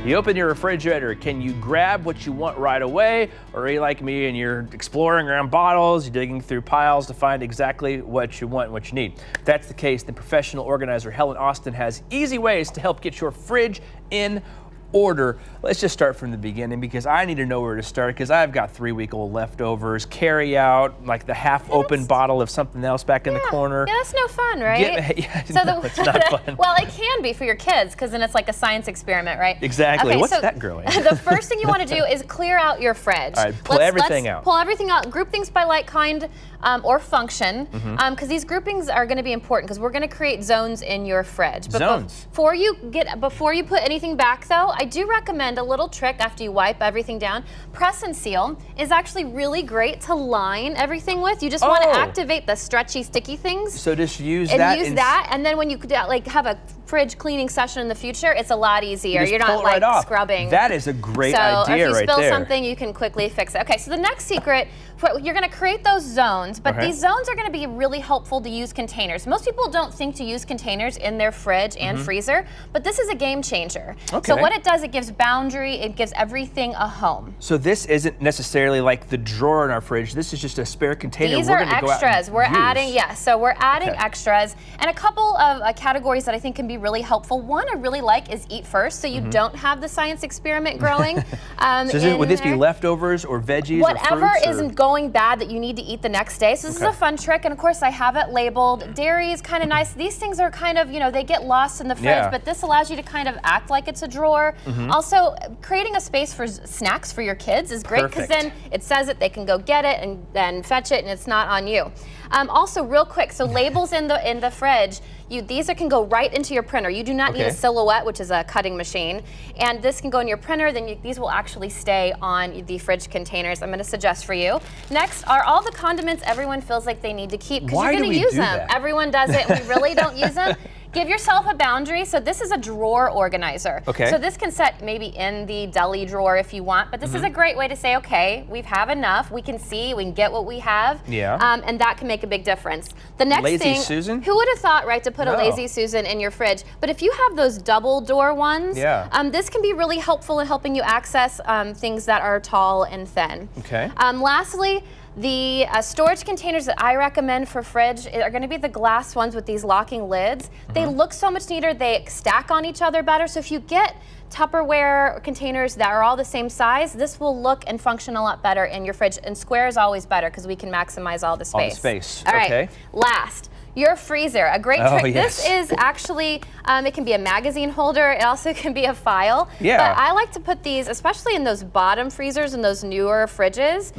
You open your refrigerator, can you grab what you want right away? Or are you like me and you're exploring around bottles, you're digging through piles to find exactly what you want and what you need? If that's the case, then professional organizer Helen Austen has easy ways to help get your fridge in order. Let's just start from the beginning because I need to know where to start because I've got 3-week-old leftovers, carry out, like the half-open bottle of something else back in the corner. Yeah, that's no fun, right? It's not fun. Well, it can be for your kids because then it's like a science experiment, right? Exactly. Okay, What's so that growing? The first thing you want to do is clear out your fridge. All right, pull everything out. Pull everything out. Group things by like, kind, or function, because these groupings are going to be important because we're going to create zones in your fridge. But zones. Before you put anything back, though, I do recommend a little trick after you wipe everything down. Press and seal is actually really great to line everything with. You just want to activate the stretchy, sticky things. So just use that. And then when you like have a fridge cleaning session in the future, it's a lot easier. You're not like scrubbing. That is a great idea right there. So if you spill something, you can quickly fix it. Okay, so the next secret, you're going to create those zones, but these zones are going to be really helpful to use containers. Most people don't think to use containers in their fridge and freezer, but this is a game changer. Okay. So what it does, it gives boundary, it gives everything a home. So this isn't necessarily like the drawer in our fridge. This is just a spare container. These are extras. We're adding extras, and a couple of categories that I think can be really helpful. One I really like is eat first, so you don't have the science experiment growing. So would this be leftovers or veggies whatever or fruits? Isn't going bad that you need to eat the next day. So this is a fun trick, and of course I have it labeled. Dairy is kind of nice. These things are kind of, they get lost in the fridge, but this allows you to kind of act like it's a drawer. Also, creating a space for snacks for your kids is great because then it says it, they can go get it and then fetch it, and it's not on you. Also, real quick, so labels in the fridge, these can go right into your printer. You do not need a Silhouette, which is a cutting machine, and this can go in your printer. Then these will actually stay on the fridge containers. I'm going to suggest for you. Next are all the condiments everyone feels like they need to keep because you're going to use them. Everyone does it, and we really don't use them. Give yourself a boundary. So this is a drawer organizer. Okay. So this can set maybe in the deli drawer if you want, but this is a great way to say, okay, we have enough. We can see, we can get what we have. Yeah. And that can make a big difference. The next Lazy Susan? Who would have thought, right, to put a Lazy Susan in your fridge? But if you have those double door ones, this can be really helpful in helping you access things that are tall and thin. Okay. Lastly, the storage containers that I recommend for fridge are going to be the glass ones with these locking lids. They look so much neater. They stack on each other better. So if you get Tupperware containers that are all the same size, this will look and function a lot better in your fridge. And square is always better because we can maximize all the space. All the space. All right. Last. Your freezer, a great trick. This is actually, it can be a magazine holder. It also can be a file. Yeah. But I like to put these, especially in those bottom freezers and those newer fridges,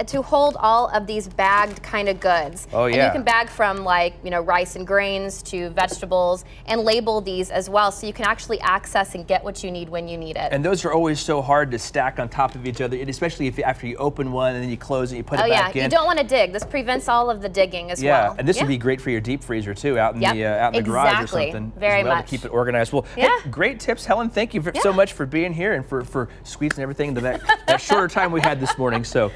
to hold all of these bagged kind of goods. Oh, yeah. And you can bag from like, rice and grains to vegetables and label these as well so you can actually access and get what you need when you need it. And those are always so hard to stack on top of each other, especially after you open one and then you close it, you put it back in. You don't want to dig. This prevents all of the digging as well. And this would be great for your deep freezer too, out in the garage or something. Very much. To keep it organized. Well, hey, great tips, Helen. Thank you so much for being here and for squeezing everything into that shorter time we had this morning. So.